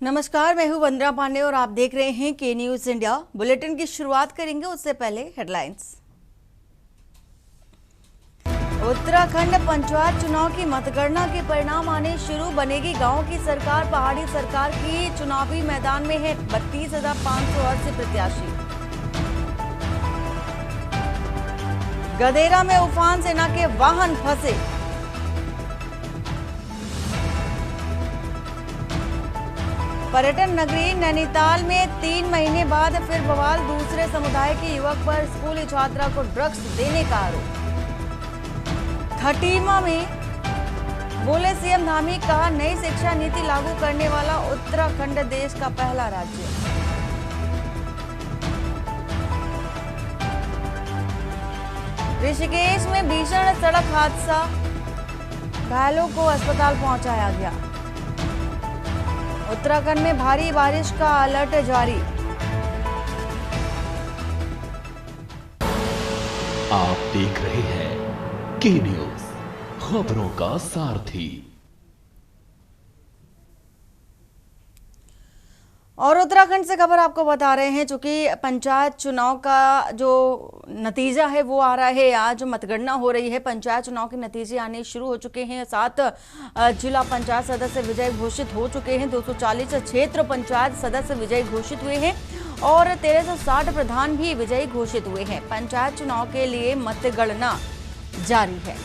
नमस्कार, मैं हूं वंदना पांडे और आप देख रहे हैं के न्यूज इंडिया। बुलेटिन की शुरुआत करेंगे, उससे पहले हेडलाइंस। उत्तराखंड पंचायत चुनाव की मतगणना के परिणाम आने शुरू, बनेगी गांव की सरकार। पहाड़ी सरकार की चुनावी मैदान में है 32,580 प्रत्याशी। गदेरा में उफान, सेना के वाहन फंसे। पर्यटन नगरी नैनीताल में 3 महीने बाद फिर बवाल, दूसरे समुदाय के युवक पर स्कूली छात्रा को ड्रग्स देने का आरोप। खटीमा में बोले सीएम धामी, कहा नई शिक्षा नीति लागू करने वाला उत्तराखंड देश का पहला राज्य। ऋषिकेश में भीषण सड़क हादसा, घायलों को अस्पताल पहुंचाया गया। उत्तराखंड में भारी बारिश का अलर्ट जारी। आप देख रहे हैं के न्यूज, खबरों का सारथी। और उत्तराखंड से खबर आपको बता रहे हैं, चूंकि पंचायत चुनाव का जो नतीजा है वो आ रहा है। आज मतगणना हो रही है, पंचायत चुनाव के नतीजे आने शुरू हो चुके हैं। 7 जिला पंचायत सदस्य विजयी घोषित हो चुके हैं। 240 क्षेत्र पंचायत सदस्य विजयी घोषित हुए हैं और 1360 प्रधान भी विजयी घोषित हुए हैं। पंचायत चुनाव के लिए मतगणना जारी है।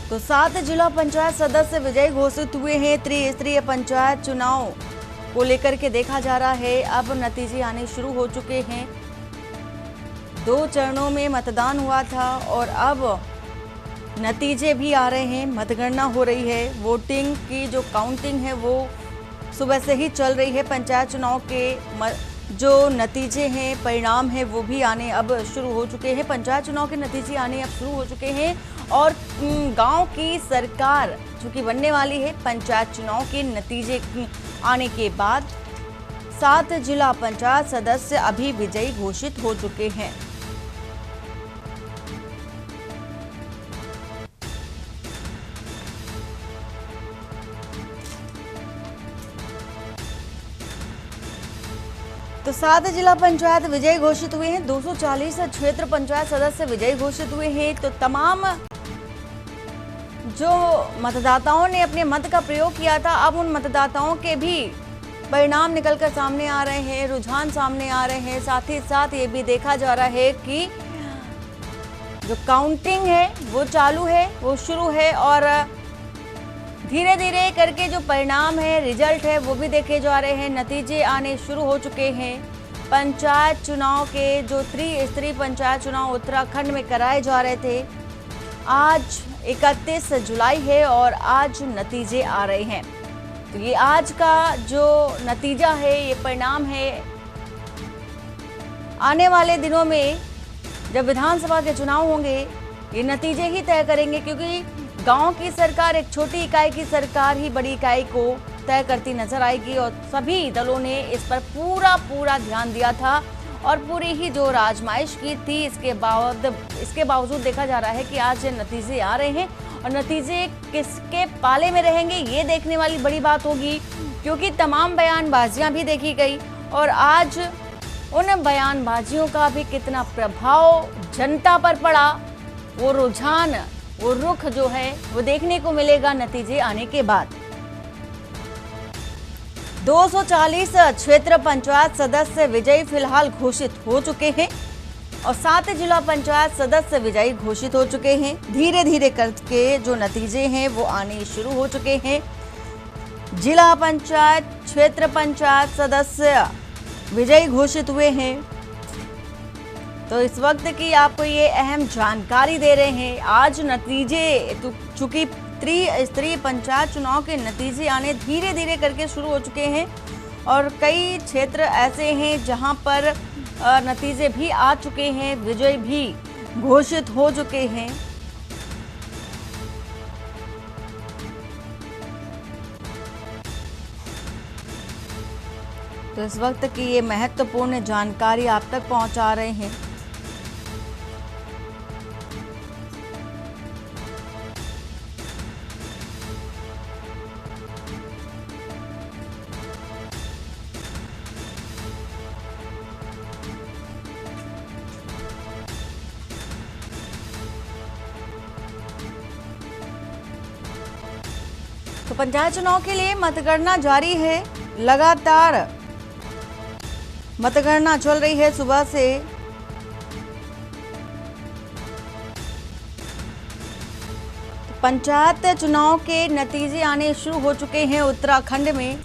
तो 7 जिला पंचायत सदस्य विजयी घोषित हुए हैं। त्रिस्तरीय पंचायत चुनाव को लेकर के देखा जा रहा है। अब नतीजे आने शुरू हो चुके हैं। 2 चरणों में मतदान हुआ था और अब नतीजे भी आ रहे हैं। मतगणना हो रही है। वोटिंग की जो काउंटिंग है वो सुबह से ही चल रही है। पंचायत चुनाव के जो नतीजे हैं, परिणाम है, वो भी आने अब शुरू हो चुके हैं। पंचायत चुनाव के नतीजे आने अब शुरू हो चुके हैं और गांव की सरकार चूंकि बनने वाली है। पंचायत चुनाव के नतीजे आने के बाद 7 जिला पंचायत सदस्य अभी विजयी घोषित हो चुके हैं। तो 7 जिला पंचायत विजयी घोषित हुए हैं। 240 क्षेत्र पंचायत सदस्य विजयी घोषित हुए हैं। तो तमाम जो मतदाताओं ने अपने मत का प्रयोग किया था, अब उन मतदाताओं के भी परिणाम निकलकर सामने आ रहे हैं, रुझान सामने आ रहे हैं। साथ ही साथ ये भी देखा जा रहा है कि जो काउंटिंग है वो चालू है, वो शुरू है और धीरे धीरे करके जो परिणाम है, रिजल्ट है, वो भी देखे जा रहे हैं। नतीजे आने शुरू हो चुके हैं। पंचायत चुनाव के जो त्रिस्तरीय पंचायत चुनाव उत्तराखंड में कराए जा रहे थे, आज 31 जुलाई है और आज नतीजे आ रहे हैं। तो ये आज का जो नतीजा है, ये परिणाम है, आने वाले दिनों में जब विधानसभा के चुनाव होंगे ये नतीजे ही तय करेंगे, क्योंकि गांव की सरकार, एक छोटी इकाई की सरकार ही बड़ी इकाई को तय करती नजर आएगी और सभी दलों ने इस पर पूरा ध्यान दिया था और पूरी ही जो आजमाइश की थी। इसके बावजूद देखा जा रहा है कि आज नतीजे आ रहे हैं और नतीजे किसके पाले में रहेंगे ये देखने वाली बड़ी बात होगी, क्योंकि तमाम बयानबाजियां भी देखी गई और आज उन बयानबाजियों का भी कितना प्रभाव जनता पर पड़ा, वो रुझान, वो रुख जो है वो देखने को मिलेगा नतीजे आने के बाद। 240 क्षेत्र पंचायत सदस्य विजयी फिलहाल घोषित हो चुके हैं और 7 जिला पंचायत सदस्य विजयी घोषित हो चुके हैं। धीरे धीरे करके जो नतीजे हैं वो आने शुरू हो चुके हैं। जिला पंचायत, क्षेत्र पंचायत सदस्य विजयी घोषित हुए हैं। तो इस वक्त की आपको ये अहम जानकारी दे रहे हैं। आज नतीजे, चूंकि त्रिस्तरीय पंचायत चुनाव के नतीजे आने धीरे धीरे करके शुरू हो चुके हैं और कई क्षेत्र ऐसे हैं जहां पर नतीजे भी आ चुके हैं, विजय भी घोषित हो चुके हैं। तो इस वक्त की ये महत्वपूर्ण जानकारी आप तक पहुंचा रहे हैं। तो पंचायत चुनाव के लिए मतगणना जारी है। लगातार मतगणना चल रही है सुबह से। तो पंचायत चुनाव के नतीजे आने शुरू हो चुके हैं उत्तराखंड में।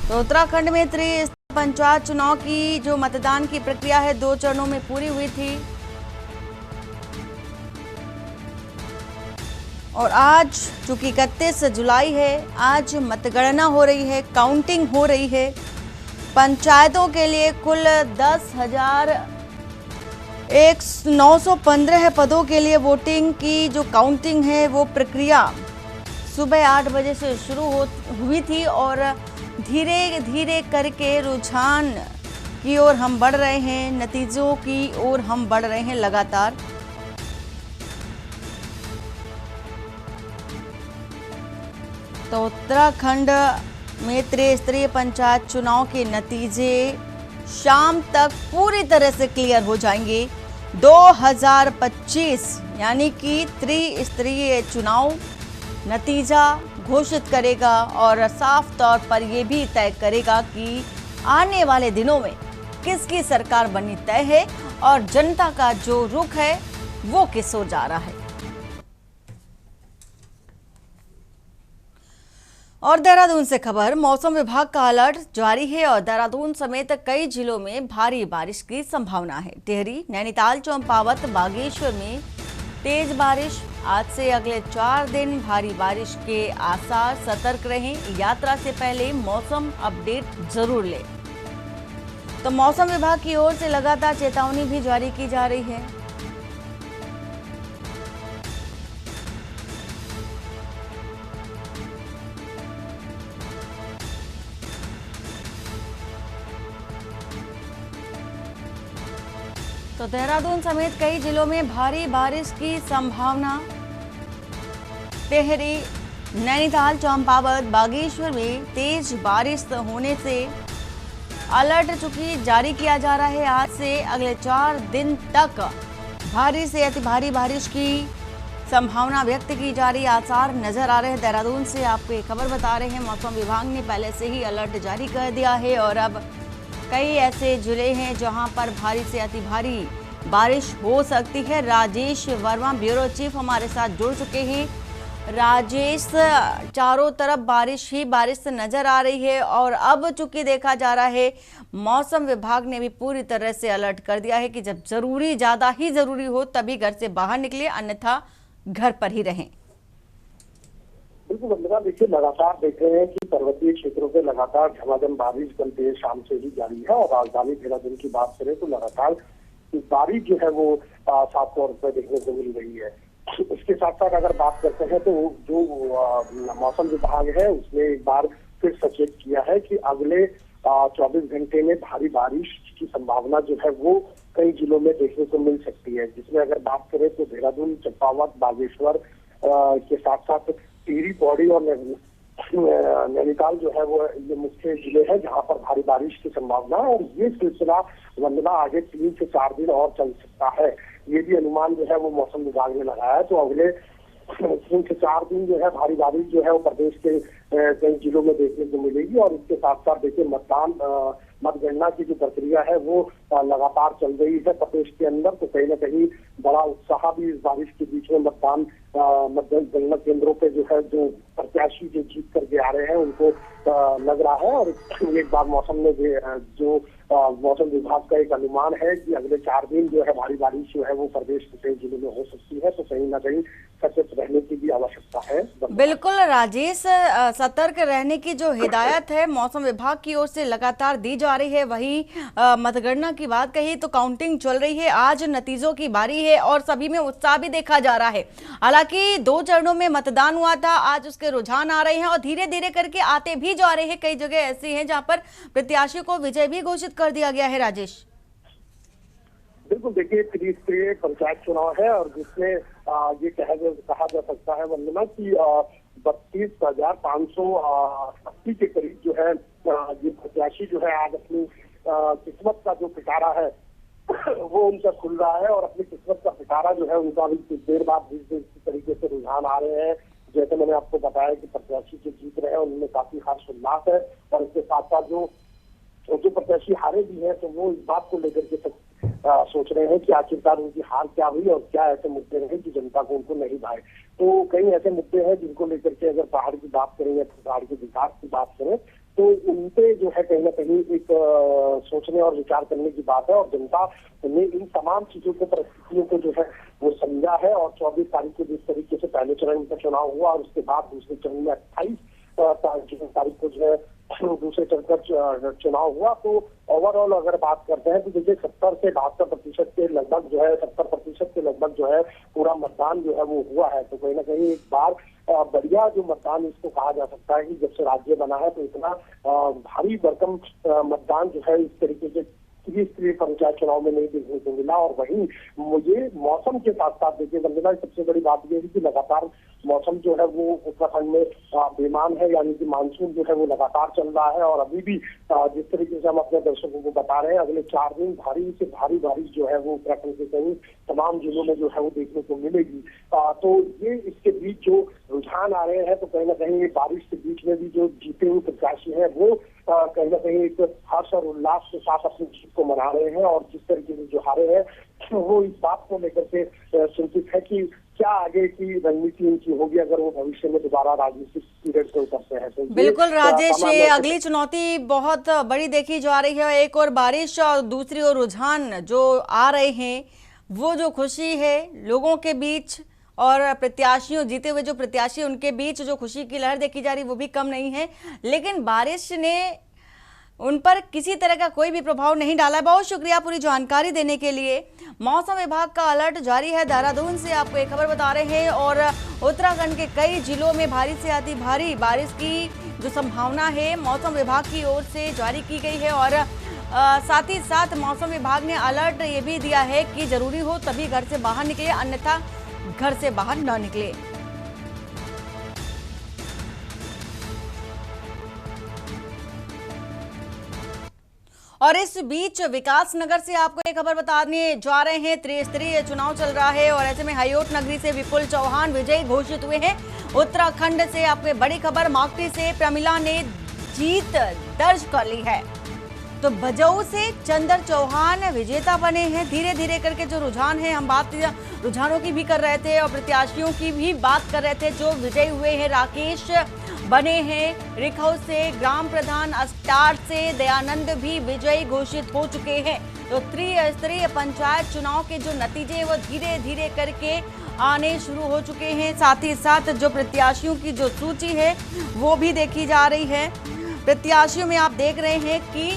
तो उत्तराखंड में त्रिस्तरीय पंचायत चुनाव की जो मतदान की प्रक्रिया है 2 चरणों में पूरी हुई थी और आज चूंकि 31 जुलाई है, आज मतगणना हो रही है, काउंटिंग हो रही है। पंचायतों के लिए कुल 10,915 पदों के लिए वोटिंग की जो काउंटिंग है वो प्रक्रिया सुबह 8 बजे से शुरू हुई थी और धीरे धीरे करके रुझान की ओर हम बढ़ रहे हैं, नतीजों की ओर हम बढ़ रहे हैं लगातार। तो उत्तराखंड में त्रिस्तरीय पंचायत चुनाव के नतीजे शाम तक पूरी तरह से क्लियर हो जाएंगे। 2025 यानी कि त्रिस्तरीय चुनाव नतीजा घोषित करेगा और साफ तौर पर यह भी तय करेगा कि आने वाले दिनों में किसकी सरकार बननी तय है और जनता का जो रुख है वो किस ओर जा रहा है। और देहरादून से खबर, मौसम विभाग का अलर्ट जारी है और देहरादून समेत कई जिलों में भारी बारिश की संभावना है। टिहरी, नैनीताल, चंपावत, बागेश्वर में तेज बारिश। आज से अगले 4 दिन भारी बारिश के आसार। सतर्क रहें, यात्रा से पहले मौसम अपडेट जरूर लें। तो मौसम विभाग की ओर से लगातार चेतावनी भी जारी की जा रही है। तो देहरादून समेत कई जिलों में भारी बारिश की संभावना। टिहरी, नैनीताल, चंपावत, बागेश्वर में तेज बारिश होने से अलर्ट चूंकि जारी किया जा रहा है। आज से अगले 4 दिन तक भारी से अति भारी बारिश की संभावना व्यक्त की जा रही, आसार नजर आ रहे हैं। देहरादून से आपको ये खबर बता रहे हैं, मौसम विभाग ने पहले से ही अलर्ट जारी कर दिया है और अब कई ऐसे जिले हैं जहां पर भारी से अति भारी बारिश हो सकती है। राजेश वर्मा, ब्यूरो चीफ, हमारे साथ जुड़ चुके हैं। राजेश, चारों तरफ बारिश ही बारिश नजर आ रही है और अब चूंकि देखा जा रहा है मौसम विभाग ने भी पूरी तरह से अलर्ट कर दिया है कि जब जरूरी, ज्यादा ही जरूरी हो तभी घर से बाहर निकले, अन्यथा घर पर ही रहें। बिल्कुल वंदना, देखिए लगातार देख रहे हैं कि पर्वतीय क्षेत्रों पे लगातार झमाझम बारिश कल देर शाम से ही जारी है और राजधानी देहरादून की बात करें तो लगातार बारिश जो है वो साफ तौर पर देखने को मिल रही है। इसके साथ साथ अगर बात करते हैं तो जो मौसम विभाग है उसने एक बार फिर सचेत किया है कि अगले 24 घंटे में भारी बारिश की संभावना जो है वो कई जिलों में देखने को मिल सकती है, जिसमें अगर बात करें तो देहरादून, चंपावत, बागेश्वर के साथ साथ टिहरी, पौड़ी और नैनीताल जो है वो ये मुख्य जिले हैं जहां पर भारी बारिश की संभावना है और ये सिलसिला वंदना आगे 3 से 4 दिन और चल सकता है। ये भी अनुमान जो है वो मौसम विभाग ने लगाया है। तो अगले 3 से 4 दिन जो है भारी बारिश जो है वो प्रदेश के कई जिलों में देखने को मिलेगी और इसके साथ साथ देखिए मतगणना की जो प्रक्रिया है वो लगातार चल रही है प्रदेश के अंदर। तो कहीं ना कहीं बड़ा उत्साह भी इस बारिश के बीच में मतगणना केंद्रों पे जो है जो प्रत्याशी जो जीत करके आ रहे हैं उनको लग रहा है। और एक बार मौसम में जो मौसम विभाग का एक अनुमान है कि अगले 4 दिन जो है भारी बारिश जो है वो प्रदेश के कई जिलों में हो सकती है। तो कहीं ना कहीं सचेत रहने की भी आवश्यकता है। बिल्कुल राजेश, सतर्क रहने की जो हिदायत है मौसम विभाग की ओर से लगातार दी जा रही है। वही मतगणना की बात कही तो काउंटिंग चल रही है, आज नतीजों की बारी है और सभी में उत्साह भी देखा जा रहा है। हालांकि 2 चरणों में मतदान हुआ था, आज उसके रुझान आ रहे हैं और धीरे धीरे करके आते भी जा रहे हैं। कई जगह ऐसी हैं जहां पर प्रत्याशी को विजय भी घोषित कर दिया गया है। राजेश, बिल्कुल देखिए त्रिस्तरीय पंचायत चुनाव है और जिसमें ये कहा जा सकता है वंदना की 32,580 के करीब जो है ये प्रत्याशी जो है आज अपनी किस्मत का जो पिटारा है वो उनका खुल रहा है और अपनी किस्मत का पिटारा जो है उनका भी कुछ देर बाद जिस तरीके से रुझान आ रहे हैं। जैसे मैंने आपको बताया कि प्रत्याशी जो जीत रहे हैं उनमें काफी हर्ष उल्लास है, और इसके साथ साथ जो प्रत्याशी हारे भी हैं तो वो इस बात को लेकर के सोच रहे हैं कि आखिरकार उनकी हार क्या हुई और क्या ऐसे मुद्दे रहे कि जनता को उनको नहीं भाए। तो कई ऐसे मुद्दे हैं जिनको लेकर के अगर पहाड़ की बात करें या पहाड़ के विकास की बात करें तो उनपे जो है कहीं ना कहीं एक सोचने और विचार करने की बात है, और जनता ने इन तमाम चीजों को, परिस्थितियों को जो है वो समझा है। और 24 तारीख को जिस तरीके से पहले चरण का चुनाव हुआ और उसके बाद दूसरे चरण में 28 तारीख को जो है दूसरे चरण का चुनाव हुआ, तो ओवरऑल अगर बात करते हैं तो देखिए 70 से 72% के लगभग जो है 70% के लगभग जो है पूरा मतदान जो है वो हुआ है। तो कहीं ना कहीं एक बार बढ़िया जो मतदान इसको कहा जा सकता है कि जब से राज्य बना है तो इतना भारी भरकम मतदान जो है इस तरीके से त्रिस्तरीय पंचायत चुनाव में नहीं देखने को मिला। और वहीं मुझे मौसम के साथ साथ देखिए वंदना, सबसे बड़ी बात यह है कि लगातार मौसम जो है वो उत्तराखंड में बेमान है, यानी कि मानसून जो है वो लगातार चल रहा है। और अभी भी जिस तरीके से हम अपने दर्शकों को बता रहे हैं अगले 4 दिन भारी से भारी बारिश जो है वो उत्तराखंड के कई तमाम जिलों में जो है वो देखने को मिलेगी। तो ये इसके बीच जो रुझान आ रहे हैं तो कहीं ना कहीं बारिश के बीच में भी जो जीते हुए प्रत्याशी है वो कहीं ना कहीं एक हर्ष और उल्लास के साथ अपनी जीत को मना रहे हैं। और जिस तरीके से जो हारे हैं वो इस बात को लेकर के चिंतित है कि क्या आगे की रणनीति इनकी होगी अगर वो भविष्य में दोबारा राजनीतिक पीरियड से उतरते हैं। तो बिल्कुल राजेश, ये अगली चुनौती बहुत बड़ी देखी जा रही है। एक और बारिश और दूसरी ओर रुझान जो आ रहे हैं, वो जो खुशी है लोगों के बीच और प्रत्याशियों, जीते हुए जो प्रत्याशी उनके बीच जो खुशी की लहर देखी जा रही वो भी कम नहीं है। लेकिन बारिश ने उन पर किसी तरह का कोई भी प्रभाव नहीं डाला। बहुत शुक्रिया पूरी जानकारी देने के लिए। मौसम विभाग का अलर्ट जारी है। देहरादून से आपको एक खबर बता रहे हैं और उत्तराखंड के कई जिलों में भारी से अति भारी बारिश की जो संभावना है मौसम विभाग की ओर से जारी की गई है। और साथ ही साथ मौसम विभाग ने अलर्ट ये भी दिया है कि जरूरी हो तभी घर से बाहर निकले, अन्यथा घर से बाहर न निकले। और इस बीच विकासनगर से आपको एक खबर बताने जा रहे हैं। त्रिस्तरीय चुनाव चल रहा है और ऐसे में हयोट नगरी से विपुल चौहान विजयी घोषित हुए हैं। उत्तराखंड से आपको बड़ी खबर, माकटी से प्रमिला ने जीत दर्ज कर ली है। तो भजऊ से चंदर चौहान विजेता बने हैं। धीरे धीरे करके जो रुझान है, हम बात रुझानों की भी कर रहे थे और प्रत्याशियों की भी बात कर रहे थे जो विजयी हुए हैं। राकेश बने हैं रिखौ से, ग्राम प्रधान अस्टार से दयानंद भी विजयी घोषित हो चुके हैं। तो त्रिस्तरीय पंचायत चुनाव के जो नतीजे वो धीरे धीरे करके आने शुरू हो चुके हैं। साथ ही साथ जो प्रत्याशियों की जो सूची है वो भी देखी जा रही है। प्रत्याशियों में आप देख रहे हैं कि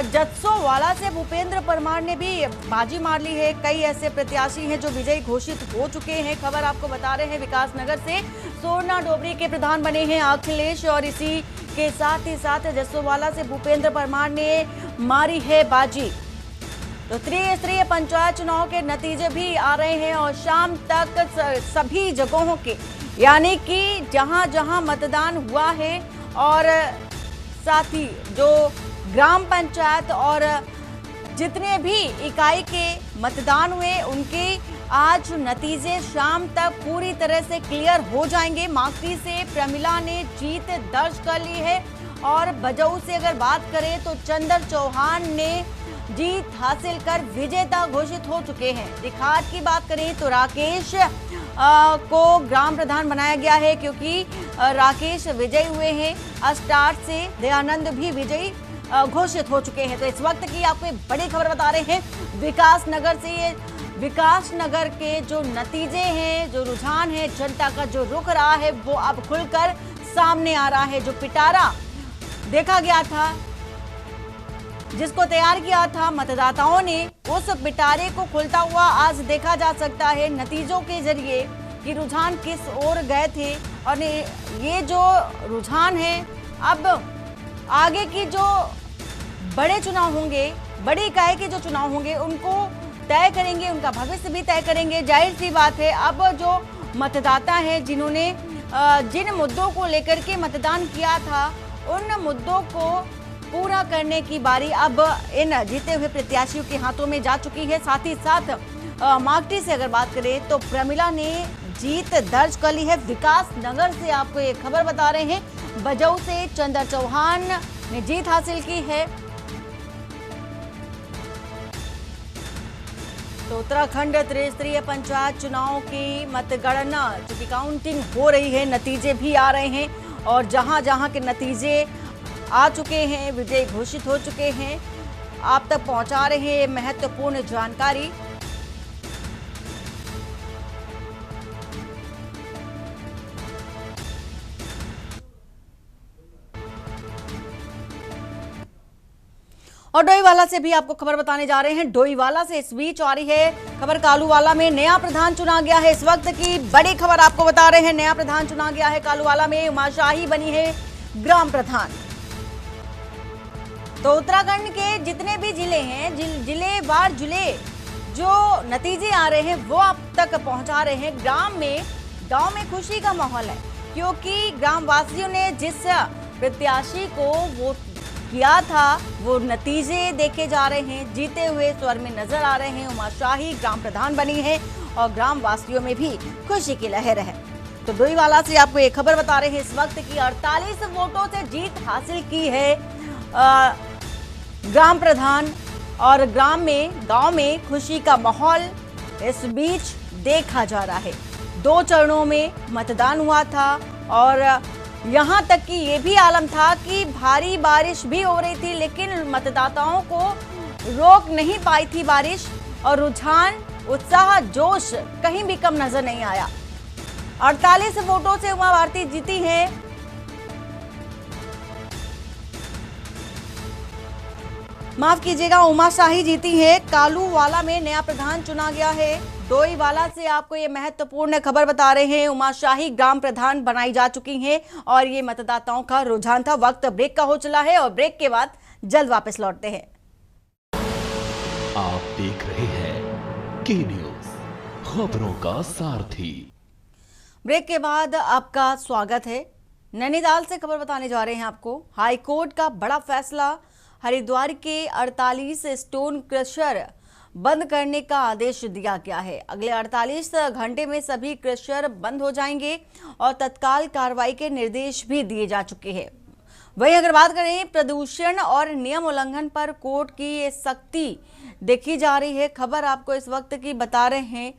जत्सोवाला से भूपेंद्र परमार ने भी बाजी मार ली है। कई ऐसे प्रत्याशी हैं जो विजयी घोषित हो चुके हैं। खबर आपको बता रहे हैं विकासनगर से सोरना डोबरी के प्रधान बने हैं अखिलेश, और इसी के साथ ही साथ जत्सोवाला से भूपेंद्र परमार ने मारी है बाजी। तो त्रिस्तरीय पंचायत चुनाव के नतीजे भी आ रहे हैं और शाम तक सभी जगहों के, यानी कि जहां जहां मतदान हुआ है और साथ ही जो ग्राम पंचायत और जितने भी इकाई के मतदान हुए उनके आज नतीजे शाम तक पूरी तरह से क्लियर हो जाएंगे। माकटी से प्रमिला ने जीत दर्ज कर ली है और भजऊ से अगर बात करें तो चंदर चौहान ने जीत हासिल कर विजेता घोषित हो चुके हैं। रिखाट की बात करें तो राकेश को ग्राम प्रधान बनाया गया है क्योंकि राकेश विजयी हुए हैं। अस्टार से दयानंद भी विजयी घोषित हो चुके हैं। तो इस वक्त की आपको बड़ी खबर बता रहे हैं विकासनगर से। ये विकासनगर के जो नतीजे हैं, जो रुझान है, जनता का जो रुख रहा है वो अब खुलकर सामने आ रहा है। जो पिटारा देखा गया था, जिसको तैयार किया था मतदाताओं ने, उस पिटारे को खुलता हुआ आज देखा जा सकता है नतीजों के जरिए कि रुझान किस ओर गए थे। और ये जो रुझान है अब आगे की जो बड़े चुनाव होंगे, बड़ी इकाई के जो चुनाव होंगे उनको तय करेंगे, उनका भविष्य भी तय करेंगे। जाहिर सी बात है अब जो मतदाता हैं जिन्होंने जिन मुद्दों को लेकर के मतदान किया था उन मुद्दों को पूरा करने की बारी अब इन जीते हुए प्रत्याशियों के हाथों में जा चुकी है। साथ ही साथ माकटी से अगर बात करें तो प्रमिला ने जीत दर्ज कर ली है। विकास नगर से आपको ये खबर बता रहे हैं, बजऊ से चंद्र चौहान ने जीत हासिल की है। तो उत्तराखंड त्रिस्तरीय पंचायत चुनाव की मतगणना चूंकि काउंटिंग हो रही है, नतीजे भी आ रहे हैं और जहां जहां के नतीजे आ चुके हैं, विजयी घोषित हो चुके हैं, आप तक पहुंचा रहे हैं महत्वपूर्ण जानकारी। और डोईवाला से भी आपको खबर बताने जा रहे हैं। डोईवाला से इस बीच आ रही है खबर, कालूवाला में नया प्रधान चुना गया है। इस वक्त की बड़ी खबर आपको बता रहे हैं, नया प्रधान चुना गया है। कालूवाला में उमाशाही बनी है ग्राम प्रधान। तो उत्तराखंड के जितने भी जिले हैं, जिलेवार जिले जो नतीजे आ रहे हैं वो आप तक पहुंचा रहे हैं। गांव में खुशी का माहौल है, क्योंकि ग्राम वासियों ने जिस प्रत्याशी को वोट किया था वो नतीजे देखे जा रहे हैं, जीते हुए स्वर में नजर आ रहे हैं। उमाशाही ग्राम प्रधान बनी है और ग्राम वासियों में भी खुशी की लहर है। तो डोईवाला से आपको एक खबर बता रहे हैं, इस वक्त की 48 वोटों से जीत हासिल की है ग्राम प्रधान और गांव में खुशी का माहौल इस बीच देखा जा रहा है। 2 चरणों में मतदान हुआ था और यहां तक कि ये भी आलम था कि भारी बारिश भी हो रही थी, लेकिन मतदाताओं को रोक नहीं पाई थी बारिश और रुझान, उत्साह, जोश कहीं भी कम नजर नहीं आया। 48 वोटों से उमा भारती जीती हैं। माफ कीजिएगा, उमा शाही जीती है। कालूवाला में नया प्रधान चुना गया है। डोईवाला से आपको ये महत्वपूर्ण खबर बता रहे हैं, उमा शाही ग्राम प्रधान बनाई जा चुकी हैं और ये मतदाताओं का रुझान था। वक्त ब्रेक का हो चला है और ब्रेक के बाद जल्द वापस लौटते हैं। आप देख रहे हैं के न्यूज, खबरों का सारथी। ब्रेक के बाद आपका स्वागत है। नैनीताल से खबर बताने जा रहे हैं आपको। हाईकोर्ट का बड़ा फैसला, हरिद्वार के 48 स्टोन क्रशर बंद करने का आदेश दिया गया है। अगले 48 घंटे में सभी क्रशर बंद हो जाएंगे और तत्काल कार्रवाई के निर्देश भी दिए जा चुके हैं। वहीं अगर बात करें प्रदूषण और नियम उल्लंघन पर कोर्ट की ये सख्ती देखी जा रही है। खबर आपको इस वक्त की बता रहे हैं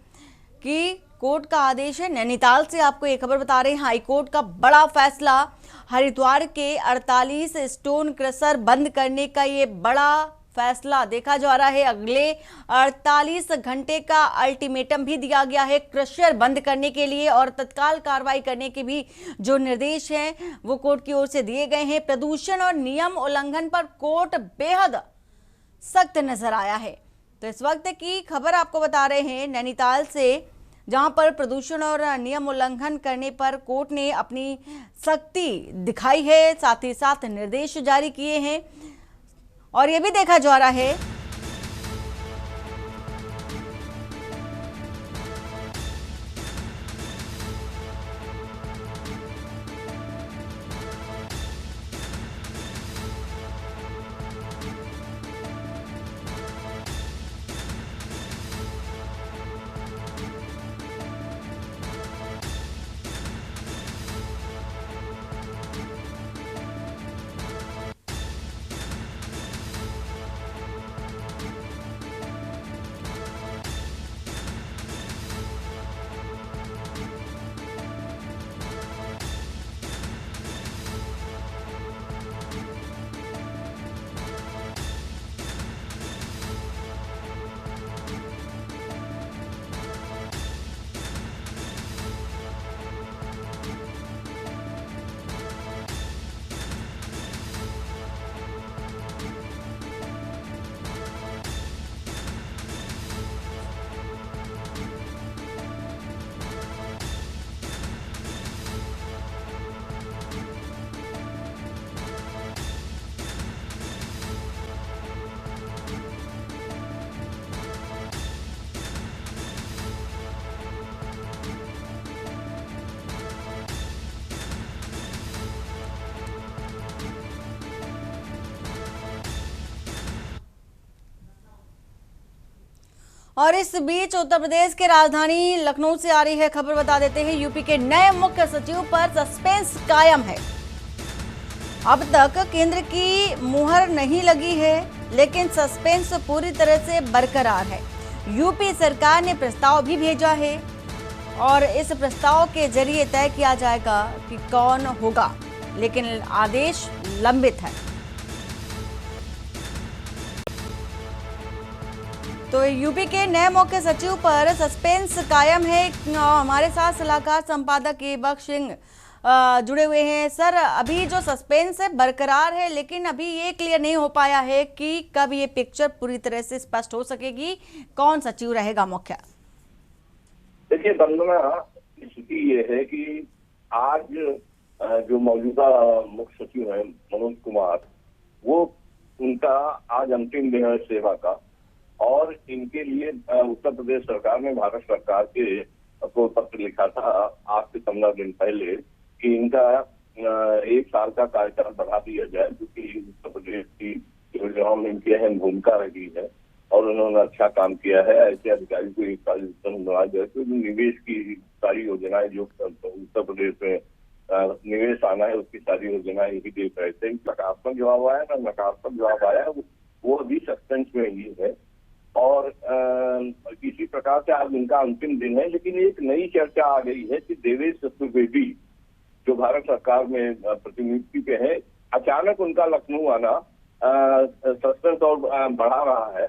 कि कोर्ट का आदेश है। नैनीताल से आपको ये खबर बता रहे हैं, हाईकोर्ट का बड़ा फैसला, हरिद्वार के 48 स्टोन क्रशर बंद करने का ये बड़ा फैसला देखा जा रहा है। अगले 48 घंटे का अल्टीमेटम भी दिया गया है क्रशर बंद करने के लिए और तत्काल कार्रवाई करने के भी जो निर्देश हैं वो कोर्ट की ओर से दिए गए हैं। प्रदूषण और नियम उल्लंघन पर कोर्ट बेहद सख्त नजर आया है। तो इस वक्त की खबर आपको बता रहे हैं नैनीताल से, जहां पर प्रदूषण और नियम उल्लंघन करने पर कोर्ट ने अपनी सख्ती दिखाई है, साथ ही साथ निर्देश जारी किए हैं और यह भी देखा जा रहा है और इस बीच उत्तर प्रदेश के राजधानी लखनऊ से आ रही है खबर, बता देते हैं यूपी के नए मुख्य सचिव पर सस्पेंस कायम है। अब तक केंद्र की मुहर नहीं लगी है, लेकिन सस्पेंस पूरी तरह से बरकरार है। यूपी सरकार ने प्रस्ताव भी भेजा है और इस प्रस्ताव के जरिए तय किया जाएगा कि कौन होगा, लेकिन आदेश लंबित है। तो यूपी के नए मुख्य सचिव पर सस्पेंस कायम है। हमारे साथ सलाहकार संपादक एबक सिंह जुड़े हुए हैं। सर, अभी जो सस्पेंस है बरकरार है, लेकिन अभी ये क्लियर नहीं हो पाया है कि कब ये पिक्चर पूरी तरह से स्पष्ट हो सकेगी, कौन सचिव रहेगा मुख्य। देखिए वंदना, स्थिति ये है कि आज जो मौजूदा मुख्य सचिव हैं मनोज कुमार, वो उनका आज अंतिम दिन है सेवा का, और इनके लिए उत्तर प्रदेश सरकार ने भारत सरकार के को पत्र लिखा था आज से 15 दिन पहले कि इनका 1 साल का कार्यकाल बढ़ा दिया जाए, क्योंकि उत्तर प्रदेश की योजनाओं में इनकी अहम भूमिका रही है और उन्होंने अच्छा काम किया है। ऐसे अधिकारी को एक साल बनाया जाए तो निवेश की सारी योजनाएं जो उत्तर प्रदेश में निवेश आना है उसकी सारी योजनाएं ही देख रहे थे। नकारात्मक जवाब आया ना नकारात्मक जवाब आया, वो अभी सस्पेंस में ही है और किसी प्रकार से आज इनका अंतिम दिन है। लेकिन एक नई चर्चा आ गई है कि देवेश चतुर्वेदी जो भारत सरकार में प्रतिनियुक्ति पे है, अचानक उनका लखनऊ आना सस्पेंस और बढ़ा रहा है।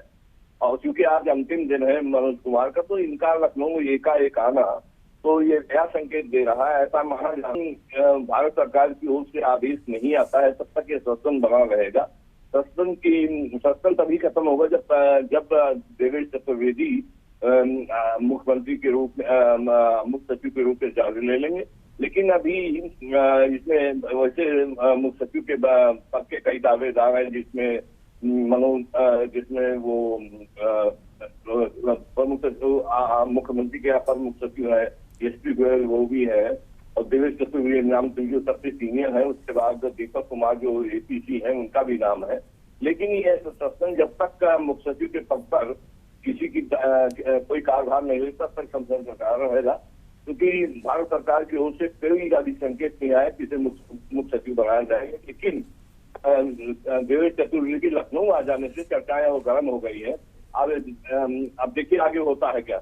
और क्योंकि आज अंतिम दिन है मनोज कुमार का, तो इनका लखनऊ एकाएक आना तो ये क्या संकेत दे रहा है, ऐसा माना भारत सरकार की ओर से आदेश नहीं आता है तब तक ये सस्पेंस बना रहेगा। सस्पेंस तभी खत्म होगा जब देवेश चतुर्वेदी मुख्यमंत्री के रूप में मुख्य सचिव के रूप में चार्ज ले लेंगे। लेकिन अभी इसमें वैसे मुख्य सचिव के पद के कई दावेदार हैं, जिसमें वो प्रमुख मुख्यमंत्री के अपर मुख्य सचिव है एसपी गोयल, वो भी है, और देवेश चतुर्वेदी नाम तो जो सबसे सीनियर है। उसके बाद दीपक कुमार जो एपीसी है उनका भी नाम है। लेकिन ये सस्पेंस जब तक मुख्य सचिव के पद पर किसी की कोई कार्यभार नहीं लेता तब तक सस्पेंस सरकार रहेगा, क्योंकि भारत सरकार की ओर से कोई अभी संकेत नहीं आया कि इसे मुख्य सचिव बनाया जाएगा। लेकिन देवेश चतुर्वेदी लखनऊ आ जाने से चर्चाएं और गर्म हो गई है। अब देखिए आगे होता है क्या।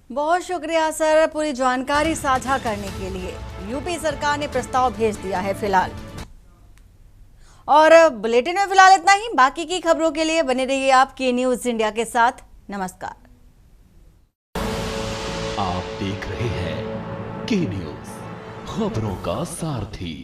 बहुत शुक्रिया सर पूरी जानकारी साझा करने के लिए। यूपी सरकार ने प्रस्ताव भेज दिया है फिलहाल, और बुलेटिन में फिलहाल इतना ही। बाकी की खबरों के लिए बने रहिए आप के न्यूज इंडिया के साथ। नमस्कार। आप देख रहे हैं के न्यूज, खबरों का सारथी।